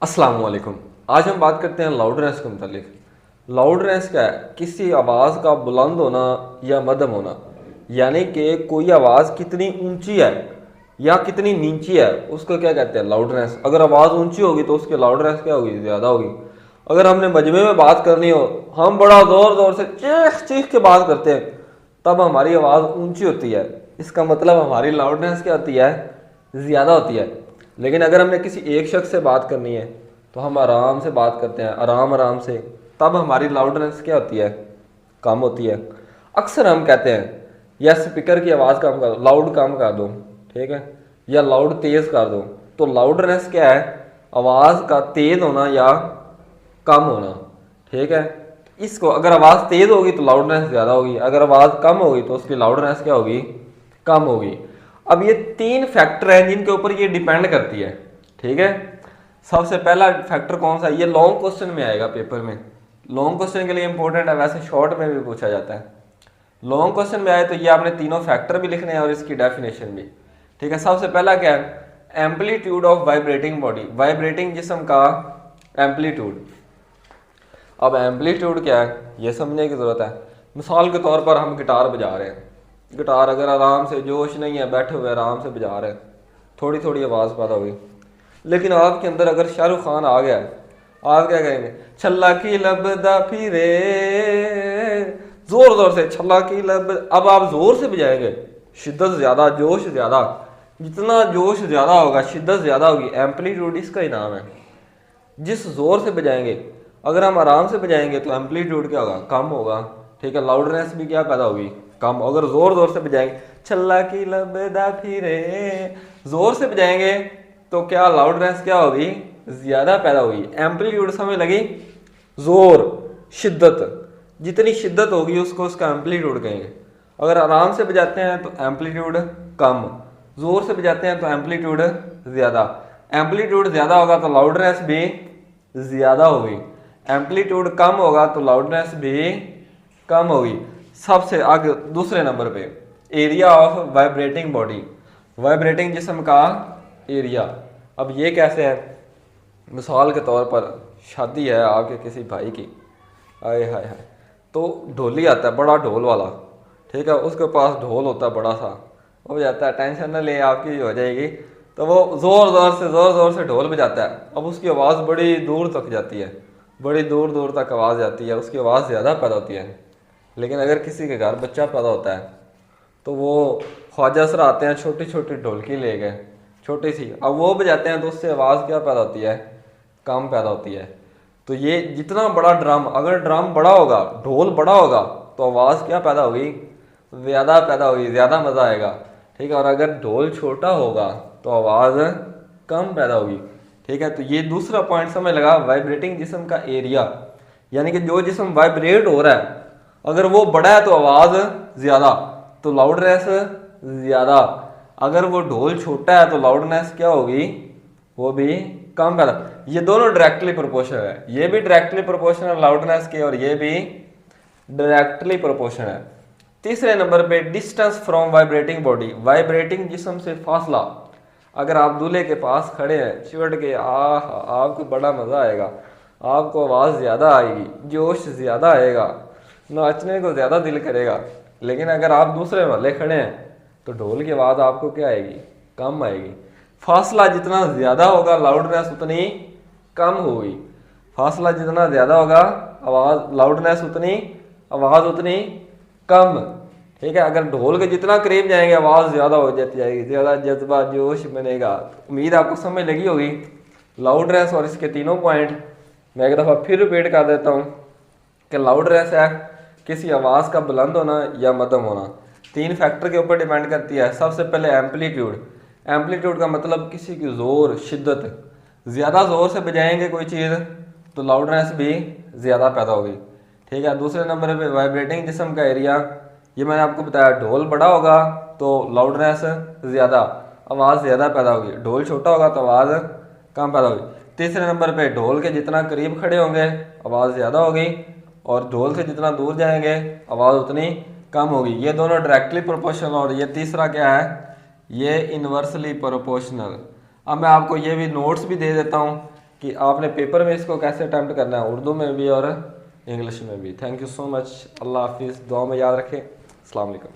अस्सलाम वालेकुम। आज हम बात करते हैं लाउडनेस के मुतालिक। लाउडनेस क्या है? किसी आवाज़ का बुलंद होना या मध्यम होना, यानी कि कोई आवाज़ कितनी ऊंची है या कितनी नीची है, उसको क्या कहते हैं? लाउडनेस। अगर आवाज़ ऊंची होगी तो उसकी लाउडनेस क्या होगी? ज़्यादा होगी। अगर हमने मजमे में बात करनी हो, हम बड़ा ज़ोर ज़ोर से चीख चीख के बात करते हैं, तब हमारी आवाज़ ऊंची होती है। इसका मतलब हमारी लाउडनेस क्या होती है? ज़्यादा होती है। लेकिन अगर हमने किसी एक शख्स से बात करनी है तो हम आराम से बात करते हैं, आराम आराम से, तब हमारी लाउडनेस क्या होती है? कम होती है। अक्सर हम कहते हैं या स्पीकर की आवाज़ कम कर दो, लाउड कम कर दो, ठीक है, या लाउड तेज़ कर दो। तो लाउडनेस क्या है? आवाज़ का तेज़ होना या कम होना, ठीक है। इसको अगर आवाज़ तेज़ होगी तो लाउडनेस ज़्यादा होगी, अगर आवाज़ कम होगी तो उसकी लाउडनेस क्या होगी? कम होगी। अब ये तीन फैक्टर हैं जिनके ऊपर ये डिपेंड करती है, ठीक है। सबसे पहला फैक्टर कौन सा है? ये लॉन्ग क्वेश्चन में आएगा पेपर में। लॉन्ग क्वेश्चन के लिए इंपॉर्टेंट है, वैसे शॉर्ट में भी पूछा जाता है। लॉन्ग क्वेश्चन में आए तो ये आपने तीनों फैक्टर भी लिखने हैं और इसकी डेफिनेशन भी, ठीक है। सबसे पहला क्या है? Amplitude of vibrating body, vibrating जिस्म का एम्पलीट्यूड। अब एम्पलीट्यूड क्या है ये समझने की ज़रूरत है। मिसाल के तौर पर हम गिटार बजा रहे हैं, गिटार अगर आराम से, जोश नहीं है, बैठे हुए आराम से बजा रहे हैं, थोड़ी थोड़ी आवाज़ पैदा हुई। लेकिन आपके अंदर अगर शाहरुख खान आ गया, आप क्या करेंगे? छल्ला की लबदा फिरे, जोर जोर से छल्ला की लब। अब आप जोर से बजाएंगे, शिद्दत ज़्यादा, जोश ज़्यादा। जितना जोश ज़्यादा होगा, शिद्दत ज़्यादा होगी, एम्पलीट्यूड इसका ही नाम है। जिस जोर से बजाएंगे, अगर हम आराम से बजाएंगे तो एम्पलीट्यूड क्या होगा? कम होगा, ठीक है। लाउडनेस भी क्या पैदा होगी? कम। अगर जोर जोर से बजाएंगे, छल्ला की लबदा फिरे, जोर से बजाएंगे तो क्या लाउडनेस क्या होगी? ज्यादा पैदा होगी। एम्पलीट्यूड समझ लगी? जोर, शिद्दत, जितनी शिद्दत होगी उसको उसका एम्पलीट्यूड कहेंगे। अगर आराम से बजाते हैं तो एम्पलीट्यूड कम, जोर से बजाते हैं तो एम्पलीट्यूड ज्यादा। एम्पलीट्यूड ज्यादा होगा तो लाउडनेस भी ज्यादा होगी, एम्पलीट्यूड कम होगा तो लाउडनेस भी कम होगी। सबसे आगे दूसरे नंबर पे area of vibrating body, vibrating जिस्म का एरिया। अब ये कैसे है? मिसाल के तौर पर शादी है आपके किसी भाई की, आए हाय हाय, तो ढोली आता है, बड़ा ढोल वाला, ठीक है, उसके पास ढोल होता है बड़ा सा, हो जाता है, टेंशन न ले आपकी हो जाएगी। तो वो जोर जोर से ढोल बजाता है। अब उसकी आवाज़ बड़ी दूर तक जाती है, बड़ी दूर दूर तक आवाज़ जाती है, उसकी आवाज़ ज़्यादा पैदा होती है। लेकिन अगर किसी के घर बच्चा पैदा होता है तो वो ख्वाजा सर आते हैं, छोटी छोटी ढोलकी ले गए, छोटी सी, अब वो बजाते हैं तो उससे आवाज़ क्या पैदा होती है? कम पैदा होती है। तो ये जितना बड़ा ड्रम, अगर ड्रम बड़ा होगा, ढोल बड़ा होगा, तो आवाज़ क्या पैदा होगी? ज़्यादा पैदा होगी, ज़्यादा मज़ा आएगा, ठीक है। और अगर ढोल छोटा होगा तो आवाज़ कम पैदा होगी, ठीक है। तो ये दूसरा पॉइंट समझ लगा, वाइब्रेटिंग जिस्म का एरिया, यानी कि जो जिस्म वाइब्रेट हो रहा है, अगर वो बड़ा है तो आवाज़ ज़्यादा, तो लाउडनेस ज़्यादा। अगर वो ढोल छोटा है तो लाउडनेस क्या होगी? वो भी कम पैदा। ये दोनों डायरेक्टली प्रोपोर्शनल है, ये भी डायरेक्टली प्रोपोर्शनल लाउडनेस के और ये भी डायरेक्टली प्रोपोर्शनल है। तीसरे नंबर पे distance from vibrating body, vibrating जिस्म से फासला। अगर आप दूल्हे के पास खड़े हैं चिवट के, आपको बड़ा मज़ा आएगा, आपको आवाज़ ज़्यादा आएगी, जोश ज़्यादा आएगा, नाचने को ज़्यादा दिल करेगा। लेकिन अगर आप दूसरे वाले खड़े हैं तो ढोल की आवाज़ आपको क्या आएगी? कम आएगी। फासला जितना ज़्यादा होगा लाउडनेस उतनी कम होगी, फासला जितना ज़्यादा होगा आवाज़, लाउडनेस उतनी, आवाज़ उतनी कम, ठीक है। अगर ढोल के जितना करीब जाएंगे आवाज़ ज़्यादा हो जाती जाएगी, ज़्यादा जज्बा जोश बनेगा। उम्मीद आपको समझ लगी होगी लाउडनेस और इसके तीनों पॉइंट। मैं एक दफ़ा फिर रिपीट कर देता हूँ कि लाउडनेस है किसी आवाज़ का बुलंद होना या मध्यम होना, तीन फैक्टर के ऊपर डिपेंड करती है। सबसे पहले एम्पलीट्यूड, एम्पलीट्यूड का मतलब किसी की ज़ोर, शिद्दत, ज़्यादा ज़ोर से बजाएंगे कोई चीज़ तो लाउडनेस भी ज़्यादा पैदा होगी, ठीक है। दूसरे नंबर पे वाइब्रेटिंग जिस्म का एरिया, ये मैंने आपको बताया, ढोल बड़ा होगा तो लाउडनेस ज़्यादा, आवाज़ ज़्यादा पैदा होगी, ढोल छोटा होगा तो आवाज़ कम पैदा होगी। तीसरे नंबर पे ढोल के जितना करीब खड़े होंगे आवाज़ ज़्यादा होगी, और ढोल से जितना दूर जाएंगे आवाज़ उतनी कम होगी। ये दोनों डायरेक्टली प्रोपोर्शनल, और ये तीसरा क्या है? ये इन्वर्सली प्रोपोर्शनल। अब मैं आपको ये भी नोट्स भी दे देता हूँ कि आपने पेपर में इसको कैसे अटैम्प्ट करना है, उर्दू में भी और इंग्लिश में भी। Thank you so much. अल्लाह हाफिज़। दुआ में याद रखें। अस्सलाम वालेकुम।